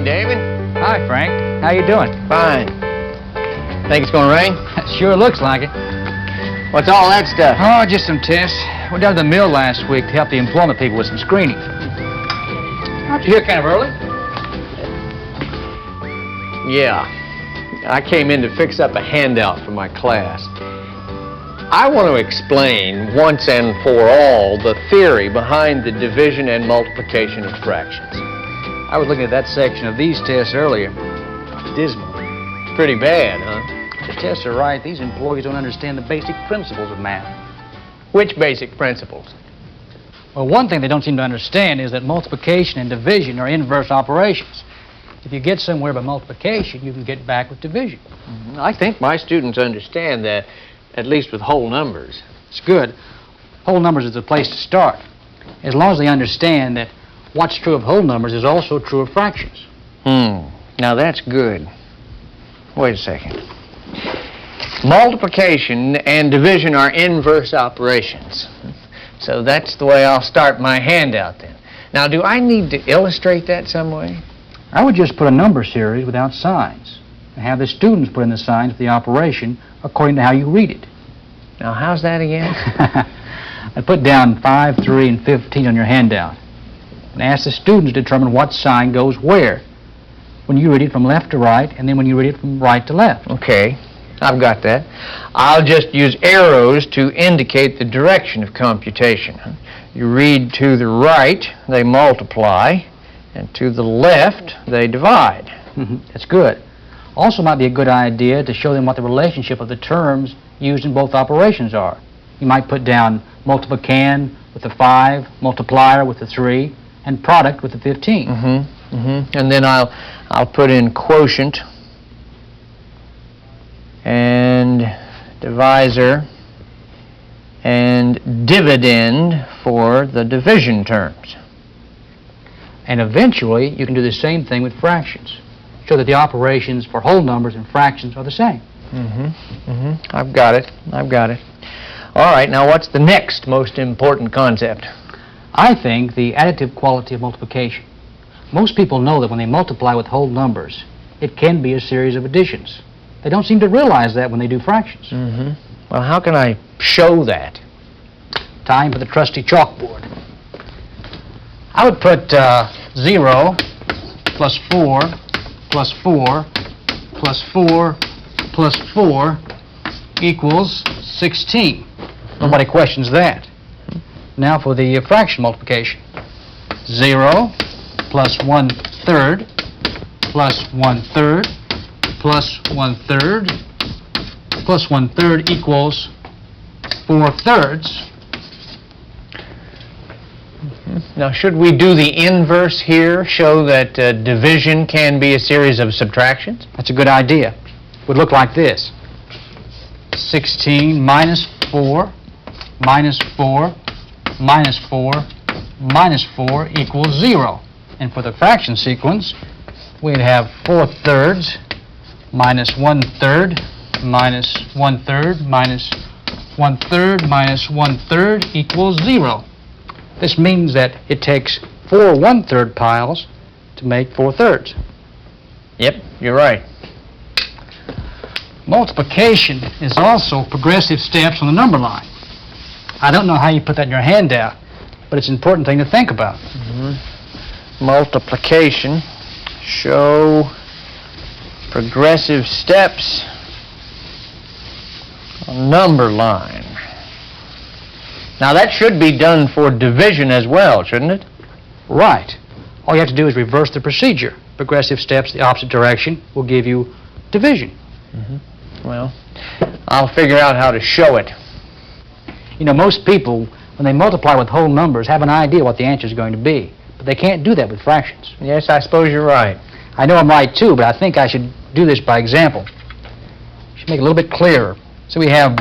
David. Hi, Frank. How you doing? Fine. Think it's gonna rain? Sure looks like it. What's all that stuff? Oh, just some tests. Went down to the mill last week to help the employment people with some screening. Aren't you here kind of early? Yeah. I came in to fix up a handout for my class. I want to explain once and for all the theory behind the division and multiplication of fractions. I was looking at that section of these tests earlier. Dismal. Pretty bad, huh? The tests are right. These employees don't understand the basic principles of math. Which basic principles? Well, one thing they don't seem to understand is that multiplication and division are inverse operations. If you get somewhere by multiplication, you can get back with division. I think my students understand that, at least with whole numbers. It's good. Whole numbers is the place to start. As long as they understand that what's true of whole numbers is also true of fractions. Now that's good. Wait a second. Multiplication and division are inverse operations. So that's the way I'll start my handout then. Now, do I need to illustrate that some way? I would just put a number series without signs and have the students put in the signs for the operation according to how you read it. Now, how's that again? I put down 5, 3, and 15 on your handout and ask the students to determine what sign goes where when you read it from left to right and then when you read it from right to left. Okay, I've got that. I'll just use arrows to indicate the direction of computation. You read to the right, they multiply, and to the left, they divide. That's good. Also might be a good idea to show them what the relationship of the terms used in both operations are. You might put down multiplican with the 5, multiplier with the 3, and product with the 15. And then I'll put in quotient and divisor and dividend for the division terms. And eventually, you can do the same thing with fractions. Show that the operations for whole numbers and fractions are the same. I've got it. All right, now what's the next most important concept? I think the additive quality of multiplication. Most people know that when they multiply with whole numbers, it can be a series of additions. They don't seem to realize that when they do fractions. Well, how can I show that? Time for the trusty chalkboard. I would put 0 plus 4 plus 4 plus 4 plus 4 equals 16. Nobody questions that. Now for the fraction multiplication. 0 plus 1/3 plus 1/3 plus 1/3 plus 1/3 equals 4/3. Now, should we do the inverse here, show that division can be a series of subtractions? That's a good idea. It would look like this. 16 minus 4 minus 4 minus 4 minus 4 equals 0. And for the fraction sequence, we'd have 4/3 minus 1/3 minus 1/3 minus 1/3 minus 1/3 equals 0. This means that it takes 4 1/3 piles to make 4/3. Yep, you're right. Multiplication is also progressive steps on the number line. I don't know how you put that in your handout, but it's an important thing to think about. Multiplication, show progressive steps on number line. Now that should be done for division as well, shouldn't it? Right. All you have to do is reverse the procedure. Progressive steps the opposite direction will give you division. Well, I'll figure out how to show it. You know, most people, when they multiply with whole numbers, have an idea what the answer is going to be. But they can't do that with fractions. Yes, I suppose you're right. I know I'm right too, but I think I should do this by example. Should make it a little bit clearer. So we have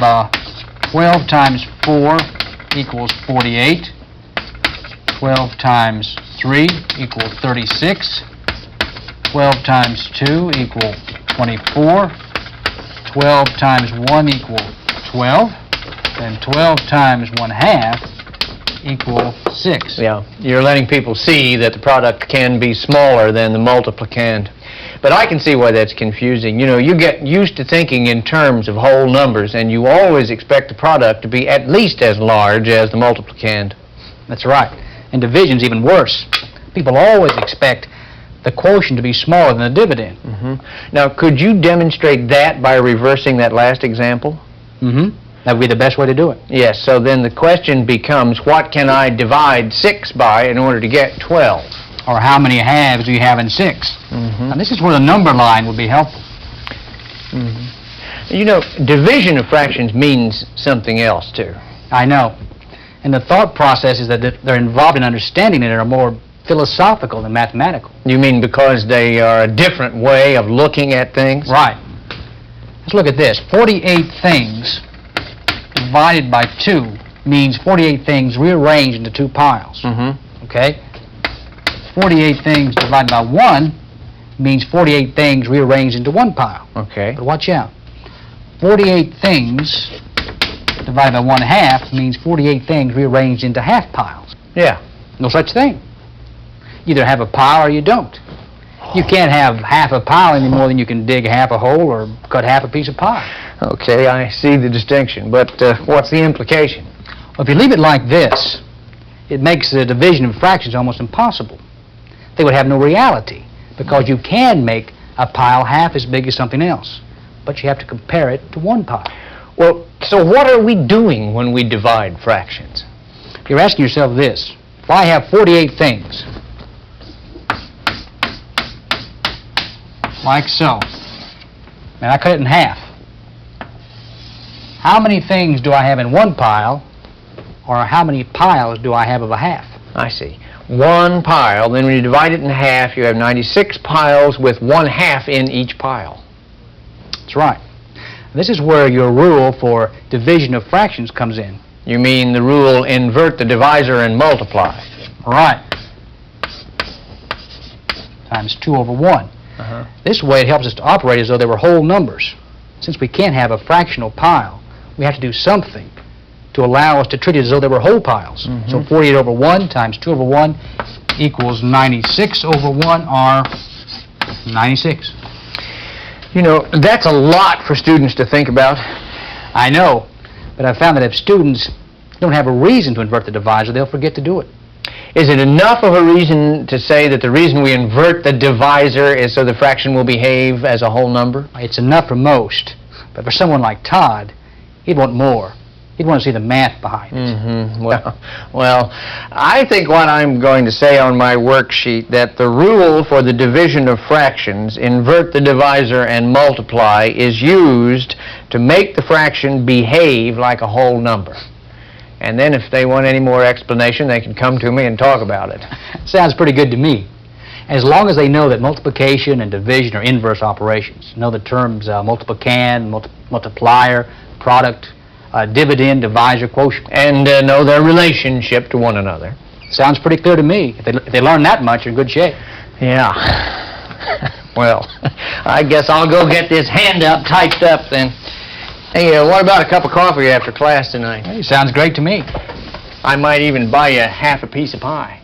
12 times 4 equals 48. 12 times 3 equals 36. 12 times 2 equals 24. 12 times 1 equals 12. Then 12 times 1/2 equal 6. Yeah, you're letting people see that the product can be smaller than the multiplicand. But I can see why that's confusing. You know, you get used to thinking in terms of whole numbers, and you always expect the product to be at least as large as the multiplicand. That's right. And division's even worse. People always expect the quotient to be smaller than the dividend. Now, could you demonstrate that by reversing that last example? That would be the best way to do it. Yes, so then the question becomes, what can I divide 6 by in order to get 12? Or how many halves do you have in 6? Now, this is where the number line would be helpful. You know, division of fractions means something else, too. I know. And the thought processes that they're involved in understanding it are more philosophical than mathematical. You mean because they are a different way of looking at things? Right. Let's look at this. 48 things divided by 2 means 48 things rearranged into 2 piles. Okay? 48 things divided by 1 means 48 things rearranged into 1 pile. Okay. But watch out. 48 things divided by 1/2 means 48 things rearranged into half piles. Yeah. No such thing. You either have a pile or you don't. You can't have half a pile any more than you can dig half a hole or cut half a piece of pie. Okay, I see the distinction, but what's the implication? Well, if you leave it like this, it makes the division of fractions almost impossible. They would have no reality, because you can make a pile half as big as something else, but you have to compare it to 1 pile. Well, so what are we doing when we divide fractions? You're asking yourself this: if I have 48 things, like so, and I cut it in half, how many things do I have in 1 pile, or how many piles do I have of a half? I see. 1 pile, then when you divide it in half, you have 96 piles with 1/2 in each pile. That's right. This is where your rule for division of fractions comes in. You mean the rule invert the divisor and multiply? Right. Times 2 over 1. This way it helps us to operate as though they were whole numbers. Since we can't have a fractional pile, we have to do something to allow us to treat it as though they were whole piles. So 48 over 1 times 2 over 1 equals 96 over 1, or 96. You know, that's a lot for students to think about. I know, but I found that if students don't have a reason to invert the divisor, they'll forget to do it. Is it enough of a reason to say that the reason we invert the divisor is so the fraction will behave as a whole number? It's enough for most, but for someone like Todd, he'd want more. He'd want to see the math behind it. Well, I think what I'm going to say on my worksheet, that the rule for the division of fractions, invert the divisor and multiply, is used to make the fraction behave like a whole number. And then if they want any more explanation, they can come to me and talk about it. Sounds pretty good to me. As long as they know that multiplication and division are inverse operations, know the terms multiplicand, multiplier, product, dividend, divisor, quotient. And know their relationship to one another. Sounds pretty clear to me. If they learn that much, you're in good shape. Yeah. Well, I guess I'll go get this handout typed up then. Hey, what about a cup of coffee after class tonight? Hey, sounds great to me. I might even buy you half a piece of pie.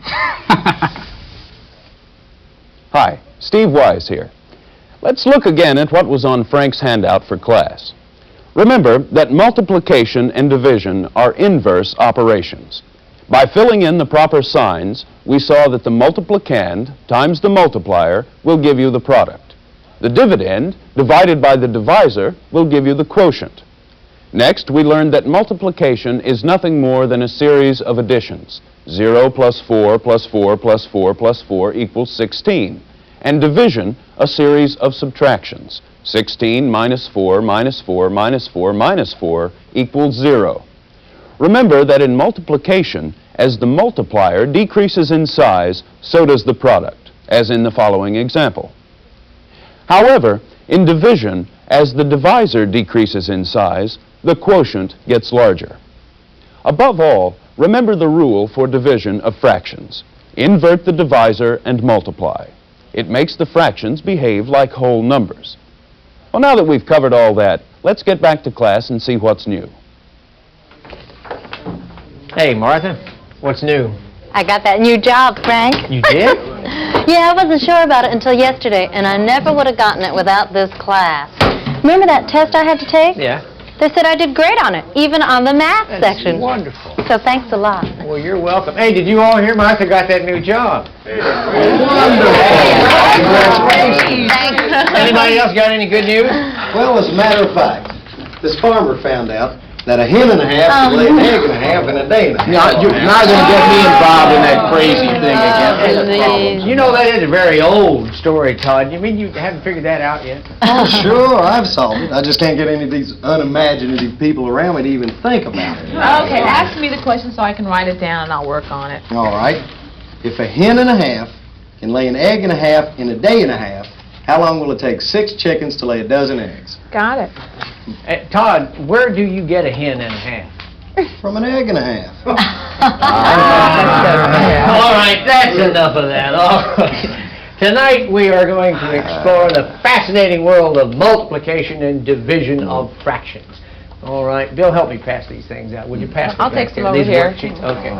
Hi, Steve Wise here. Let's look again at what was on Frank's handout for class. Remember that multiplication and division are inverse operations. By filling in the proper signs, we saw that the multiplicand times the multiplier will give you the product. The dividend divided by the divisor will give you the quotient. Next, we learned that multiplication is nothing more than a series of additions. 0 plus 4 plus 4 plus 4 plus 4 equals 16. And division, a series of subtractions. 16 minus 4 minus 4 minus 4 minus 4 equals 0. Remember that in multiplication, as the multiplier decreases in size, so does the product, as in the following example. However, in division, as the divisor decreases in size, the quotient gets larger. Above all, remember the rule for division of fractions. Invert the divisor and multiply. It makes the fractions behave like whole numbers. Well, now that we've covered all that, let's get back to class and see what's new. Hey, Martha. What's new? I got that new job, Frank. You did? Yeah, I wasn't sure about it until yesterday, and I never would have gotten it without this class. Remember that test I had to take? Yeah. They said I did great on it, even on the math That's section. wonderful. So thanks a lot. Well, you're welcome. Hey, did you all hear Martha got that new job? Thanks. Anybody else got any good news? Well, as a matter of fact, this farmer found out that a hen and a half can lay an egg and a half in a day and a half. You're not going to get me involved in that crazy thing again. You know, that is a very old story, Todd. You mean you haven't figured that out yet? Sure, I've solved it. I just can't get any of these unimaginative people around me to even think about it. Okay, ask me the question so I can write it down and I'll work on it. All right. If a hen and a half can lay an egg and a half in a day and a half, how long will it take 6 chickens to lay a dozen eggs? Got it. Todd, where do you get a hen and a half? From an egg and a half. All right, that's enough of that. All right. Tonight we are going to explore the fascinating world of multiplication and division of fractions. All right, Bill, help me pass these things out. Would you pass them I'll back take some there? over These here. worksheets? Okay.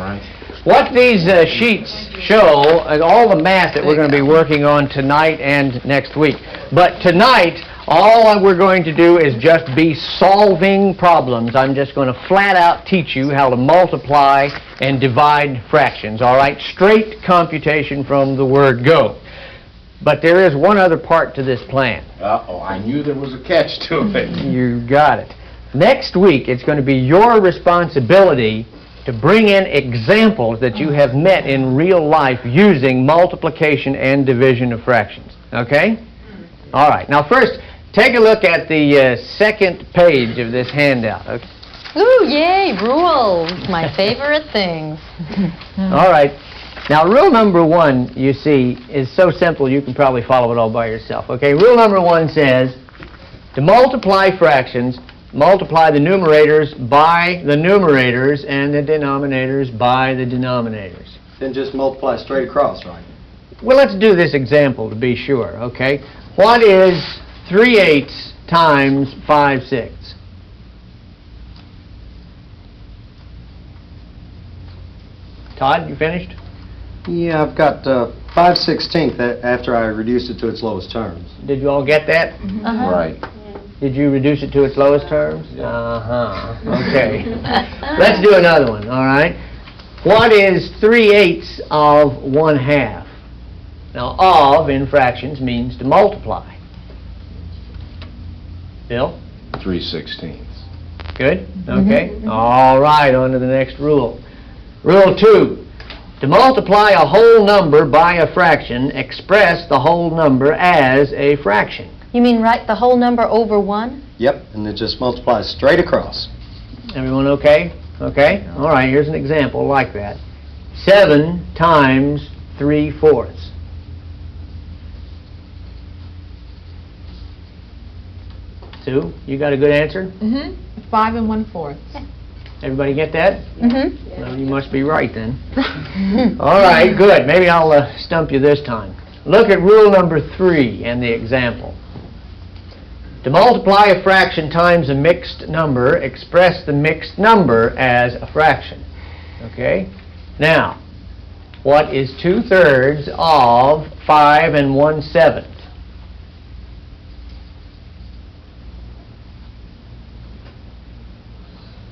What these sheets show, all the math that we're going to be working on tonight and next week. But tonight, all we're going to do is just be solving problems. I'm just going to flat out teach you how to multiply and divide fractions, all right? Straight computation from the word go. But there is one other part to this plan. Uh-oh, I knew there was a catch to it. You got it. Next week, it's going to be your responsibility to bring in examples that you have met in real life using multiplication and division of fractions. Okay? All right. Now, first, take a look at the second page of this handout. Okay? Ooh, yay, rules. My favorite things. All right. Now, rule number 1, you see, is so simple you can probably follow it all by yourself. Okay? Rule number 1 says, to multiply fractions, multiply the numerators by the numerators and the denominators by the denominators. Then just multiply straight across, right? Well, let's do this example to be sure, okay? What is 3/8 times 5/6? Todd, you finished? Yeah, I've got 5/16 after I reduced it to its lowest terms. Did you all get that? Right. Did you reduce it to its lowest terms? Uh-huh. Okay. Let's do another one, all right? What is 3/8 of 1/2? Now, of in fractions means to multiply. Bill? 3/16. Good? Okay. All right, on to the next rule. Rule 2. To multiply a whole number by a fraction, express the whole number as a fraction. You mean write the whole number over 1? Yep, and it just multiplies straight across. Everyone okay? Okay? All right, here's an example like that. 7 times 3/4. Sue, you got a good answer? 5 1/4. Everybody get that? Mm-hmm. Well, you must be right then. All right, good. Maybe I'll stump you this time. Look at rule number 3 and the example. To multiply a fraction times a mixed number, express the mixed number as a fraction. Okay? Now, what is 2/3 of 5 1/7?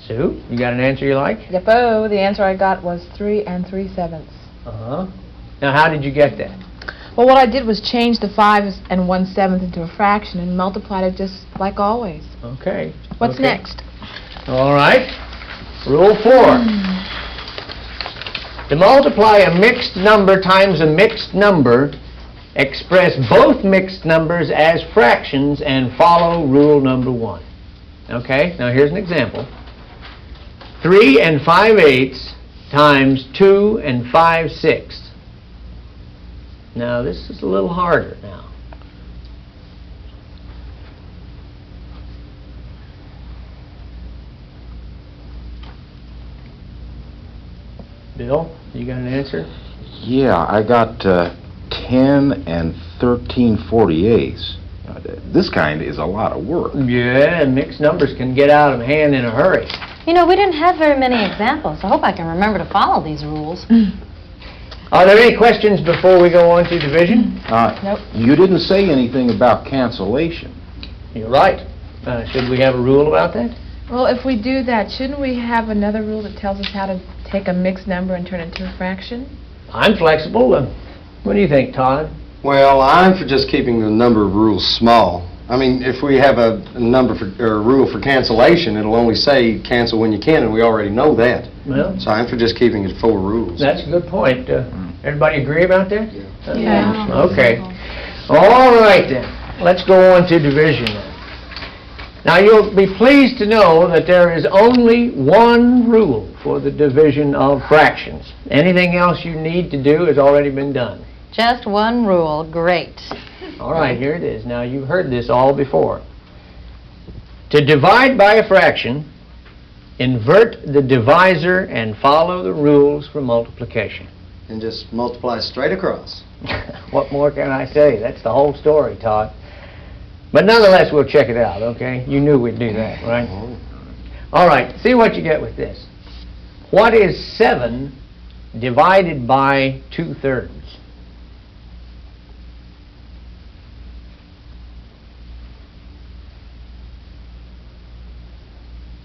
Sue, you got an answer you like? Yep-o, the answer I got was 3 3/7. Uh-huh. Now, how did you get that? Well, what I did was change the 5 1/7 into a fraction and multiplied it just like always. Okay. What's Okay. next? All right. Rule 4. To multiply a mixed number times a mixed number, express both mixed numbers as fractions and follow rule number 1. Okay? Now, here's an example. 3 5/8 times 2 5/6. Now, this is a little harder now. Bill, you got an answer? Yeah, I got 10 and 13/48. This kind is a lot of work. Yeah, and mixed numbers can get out of hand in a hurry. You know, we didn't have very many examples. I hope I can remember to follow these rules. Are there any questions before we go on to division? Nope. You didn't say anything about cancellation. You're right. Should we have a rule about that? Well, if we do that, shouldn't we have another rule that tells us how to take a mixed number and turn it into a fraction? I'm flexible. What do you think, Todd? Well, I'm for just keeping the number of rules small. I mean, if we have a number for, or a rule for cancellation, it'll only say cancel when you can, and we already know that. Well, So I'm for just keeping it 4 rules. that's a good point. Everybody agree about that? Yeah. Okay. All right then. Let's go on to division then. Now you'll be pleased to know that there is only one rule for the division of fractions. Anything else you need to do has already been done. Just one rule. Great. All right, here it is. Now you've heard this all before. To divide by a fraction, invert the divisor and follow the rules for multiplication. And just multiply straight across. What more can I say? That's the whole story, Todd. But nonetheless, we'll check it out, okay? You knew we'd do that, right? All right, see what you get with this. What is 7 divided by 2/3?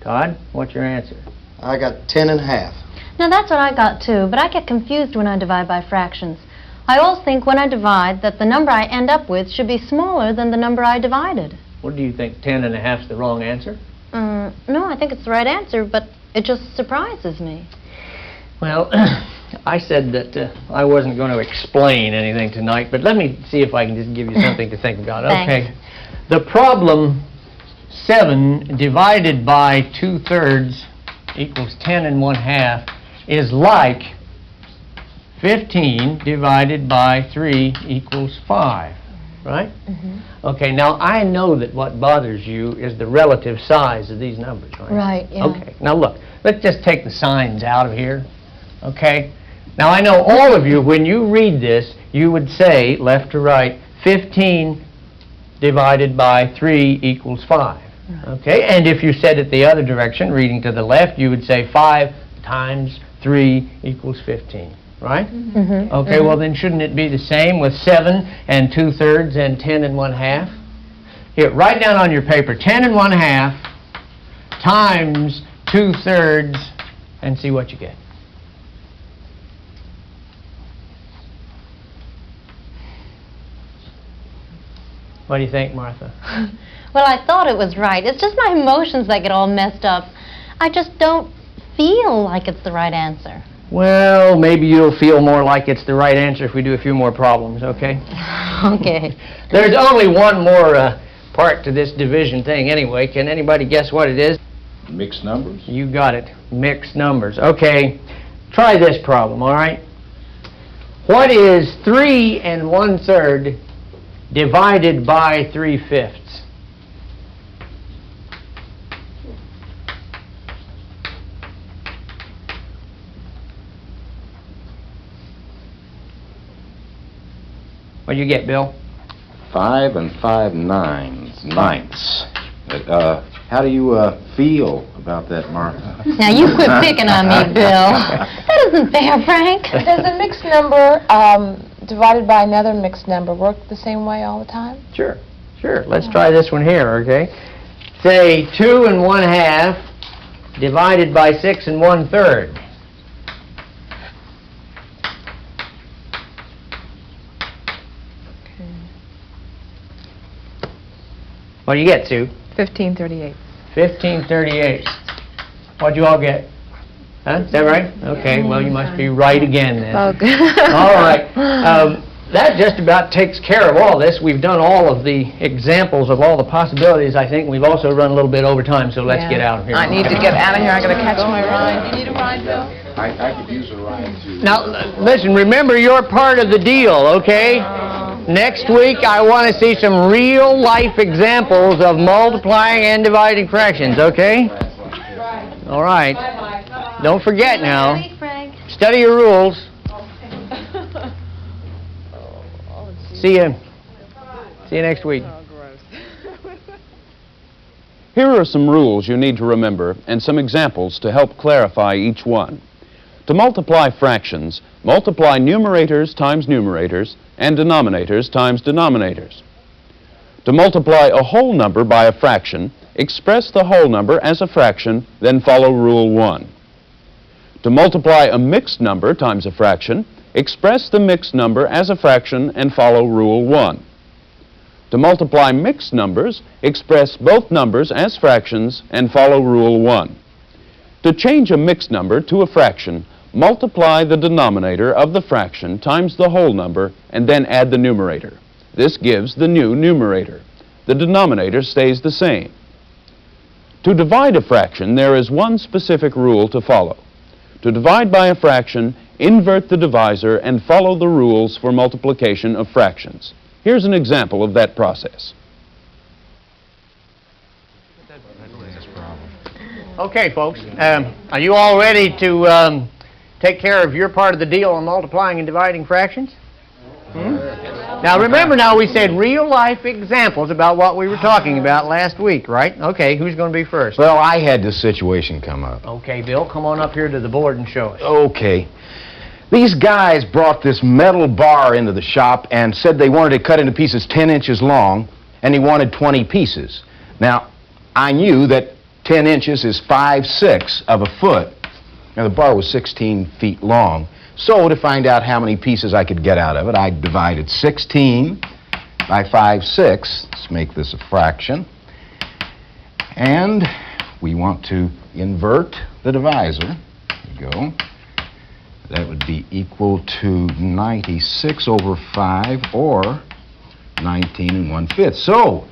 Todd, what's your answer? I got 10 and a half. Now, that's what I got, too, but I get confused when I divide by fractions. I always think when I divide that the number I end up with should be smaller than the number I divided. What do you think, 10 and a half's the wrong answer? No, I think it's the right answer, but it just surprises me. Well, I said that I wasn't going to explain anything tonight, but let me see if I can just give you something to think about. Thanks. Okay. The problem 7 divided by 2/3 equals 10 and 1/2 is like 15 divided by 3 equals 5, right? Okay, now I know that what bothers you is the relative size of these numbers, right? Right, yeah. Okay, now look, let's just take the signs out of here, okay? Now I know all of you, when you read this, you would say, left to right, 15 divided by 3 equals 5. Okay, and if you said it the other direction, reading to the left, you would say 5 times 3 equals 15, right? Okay, well then shouldn't it be the same with 7 and 2/3 and 10 and 1/2? Here, write down on your paper 10 and 1/2 times 2/3 and see what you get. What do you think, Martha? Well, I thought it was right. It's just my emotions that get all messed up. I just don't feel like it's the right answer. Well, maybe you'll feel more like it's the right answer if we do a few more problems, okay? Okay. There's only one more part to this division thing anyway. Can anybody guess what it is? Mixed numbers? You got it. Mixed numbers. Okay, try this problem, all right? What is 3 1/3 divided by 3/5? What do you get, Bill? 5 and 5 ninths. How do you feel about that, Martha? Now, you quit picking on me, Bill. That isn't fair, Frank. Does a mixed number divided by another mixed number work the same way all the time? Sure, sure. Let's try this one here, okay? Say 2 1/2 divided by 6 1/3. What do you get, Sue? 15/38. 15/38. What'd you all get? Huh? Is that right? Okay, well, you must be right again then. Oh, good. All right. That just about takes care of all this. We've done all of the examples of all the possibilities, I think. We've also run a little bit over time, so let's get out of here. I need to get out of here. I gotta catch my ride. You need a ride, Bill? I could use a ride too. Now, listen, remember you're part of the deal, okay? Next week, I want to see some real-life examples of multiplying and dividing fractions, okay? All right. Don't forget now, Wait, Frank. study your rules. See you next week. Here are some rules you need to remember and some examples to help clarify each one. To multiply fractions, multiply numerators times numerators and denominators times denominators. To multiply a whole number by a fraction, express the whole number as a fraction, then follow Rule 1. To multiply a mixed number times a fraction, express the mixed number as a fraction and follow Rule 1. To multiply mixed numbers, express both numbers as fractions and follow Rule 1. To change a mixed number to a fraction, multiply the denominator of the fraction times the whole number and then add the numerator. This gives the new numerator. The denominator stays the same. To divide a fraction, there is one specific rule to follow. To divide by a fraction, invert the divisor and follow the rules for multiplication of fractions. Here's an example of that process. Okay, folks, are you all ready to take care of your part of the deal on multiplying and dividing fractions? Now remember, we said real-life examples about what we were talking about last week, right? Okay, who's going to be first? Well, I had this situation come up. Okay, Bill, come on up here to the board and show us. Okay. These guys brought this metal bar into the shop and said they wanted it cut into pieces 10 inches long, and he wanted 20 pieces. Now, I knew that 10 inches is 5/6 of a foot. Now, the bar was 16 feet long. So, to find out how many pieces I could get out of it, I divided 16 by 5/6. Let's make this a fraction. And we want to invert the divisor. There you go. That would be equal to 96 over 5, or 19 1/5. So,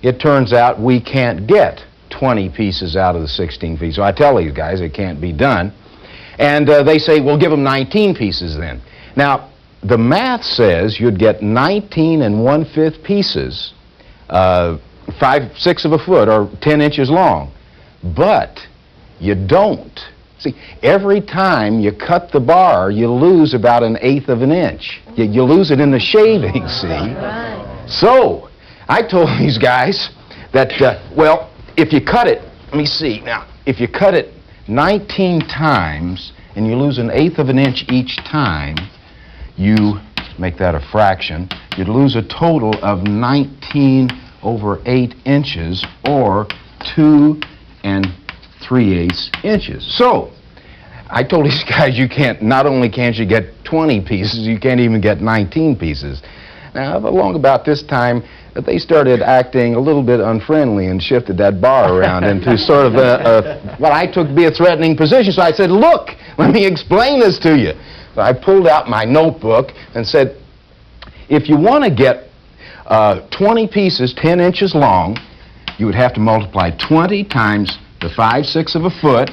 it turns out we can't get 20 pieces out of the 16 feet. So I tell these guys it can't be done. And they say, well, give them 19 pieces then. Now, the math says you'd get 19 1/5 pieces, 5/6 of a foot, or 10 inches long. But you don't. See, every time you cut the bar, you lose about 1/8 of an inch. You lose it in the shaving, see? So, I told these guys that, well, if you cut it, let me see, now, if you cut it 19 times and you lose 1/8 of an inch each time, you make that a fraction, you'd lose a total of 19 over 8 inches, or 2 3/8 inches. So, I told these guys not only can't you get 20 pieces, you can't even get 19 pieces. Now, along about this time, they started acting a little bit unfriendly and shifted that bar around into sort of what I took to be a threatening position. So I said, look, let me explain this to you. So I pulled out my notebook and said, if you want to get 20 pieces 10 inches long, you would have to multiply 20 times the 5/6 of a foot.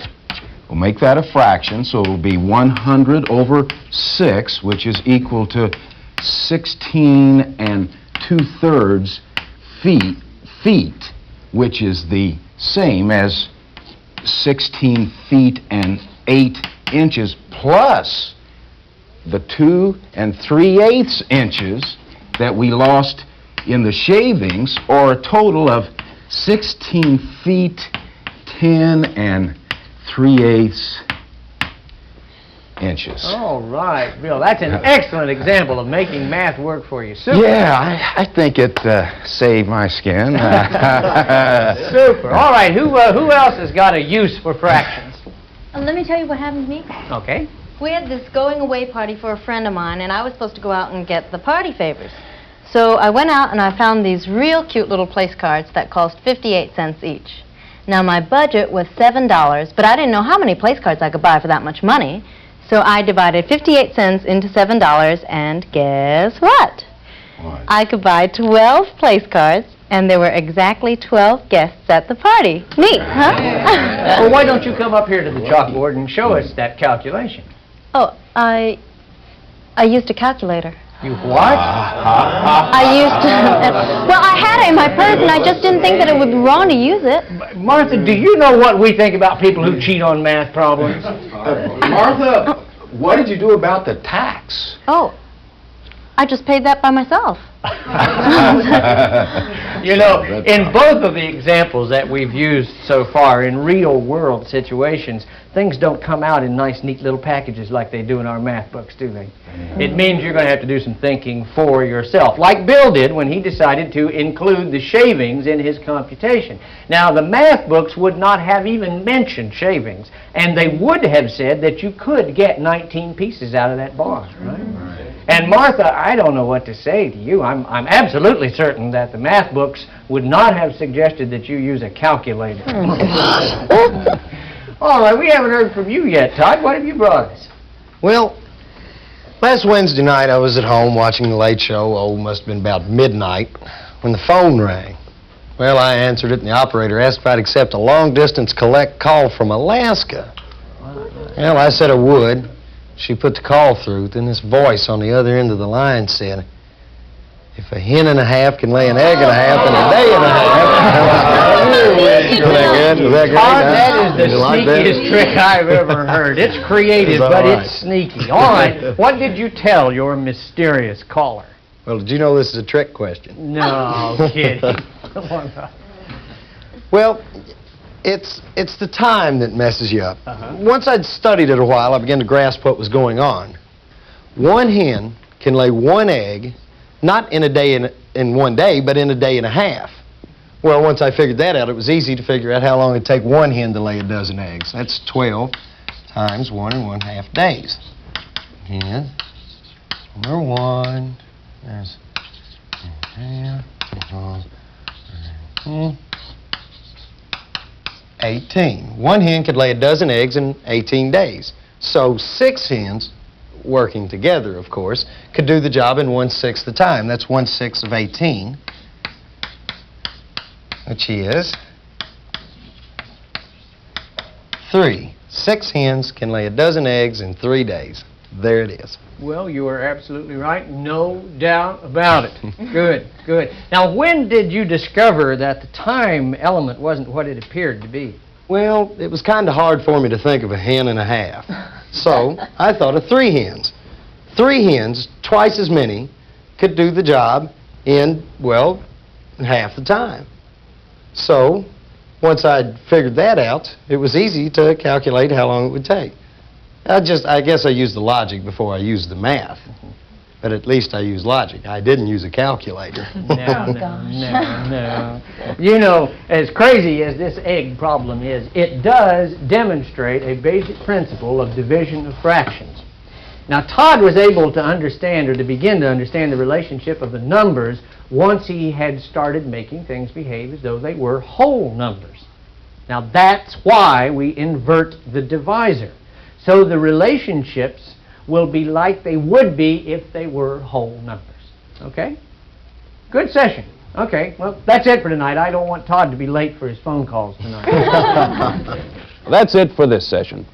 We'll make that a fraction, so it'll be 100 over 6, which is equal to 16 2/3 feet, which is the same as 16 feet and 8 inches, plus the 2 3/8 inches that we lost in the shavings, or a total of 16 feet 10 3/8 inches. All right, Bill, that's an excellent example of making math work for you. Super. Yeah, I think it saved my skin. Super. All right, who else has got a use for fractions? Let me tell you what happened to me. Okay. We had this going away party for a friend of mine, and I was supposed to go out and get the party favors. So I went out and I found these real cute little place cards that cost 58 cents each. Now my budget was $7, but I didn't know how many place cards I could buy for that much money. So I divided 58 cents into $7, and guess what? What? I could buy 12 place cards, and there were exactly 12 guests at the party. Neat, huh? Well, why don't you come up here to the chalkboard and show us that calculation? Oh, I used a calculator. You what? I used to... well, I had it in my purse, and I just didn't think that it would be wrong to use it. Martha, do you know what we think about people who cheat on math problems? Martha, what did you do about the tax? Oh, I just paid that by myself. You know, in both of the examples that we've used so far, in real-world situations, things don't come out in nice, neat little packages like they do in our math books, do they? It means you're going to have to do some thinking for yourself, like Bill did when he decided to include the shavings in his computation. Now, the math books would not have even mentioned shavings, and they would have said that you could get 19 pieces out of that bar, right? And Martha, I don't know what to say to you. I'm absolutely certain that the math books would not have suggested that you use a calculator. All right, we haven't heard from you yet, Todd. What have you brought us? Well, last Wednesday night I was at home watching The Late Show. Oh, must have been about midnight when the phone rang. Well, I answered it, and the operator asked if I'd accept a long-distance collect call from Alaska. Well, I said I would. She put the call through. Then this voice on the other end of the line said, "If a hen and a half can lay an egg and a half in a day and a half." Was that good? Was that great? Todd, that is Did the you like that? sneakiest trick I've ever heard. It's creative, It's all but right. it's sneaky. All right, what did you tell your mysterious caller? Well, did you know this is a trick question? No kidding. Come on, Todd. Well, it's the time that messes you up. Uh-huh. Once I'd studied it a while, I began to grasp what was going on. One hen can lay one egg, not in a day in 1 day, but in a day and a half. Well, once I figured that out, it was easy to figure out how long it'd take one hen to lay a dozen eggs. That's 12 times 1 1/2 days. Hen number 1, there's 18. One hen could lay a dozen eggs in 18 days. So 6 hens, working together, of course, could do the job in 1/6 the time. That's 1/6 of 18, which is 3. 6 hens can lay a dozen eggs in 3 days. There it is. Well, you are absolutely right. No doubt about it. Good, good. Now, when did you discover that the time element wasn't what it appeared to be? Well, it was kind of hard for me to think of a hen and a half. So I thought of 3 hens. 3 hens, twice as many, could do the job in, well, half the time. So once I'd figured that out, it was easy to calculate how long it would take. I guess I used the logic before I used the math. But at least I used logic. I didn't use a calculator. No. You know, as crazy as this egg problem is, it does demonstrate a basic principle of division of fractions. Now, Todd was able to understand, or to begin to understand, the relationship of the numbers once he had started making things behave as though they were whole numbers. Now, that's why we invert the divisor. So the relationships will be like they would be if they were whole numbers. Okay? Good session. Okay, well, that's it for tonight. I don't want Todd to be late for his phone calls tonight. That's it for this session.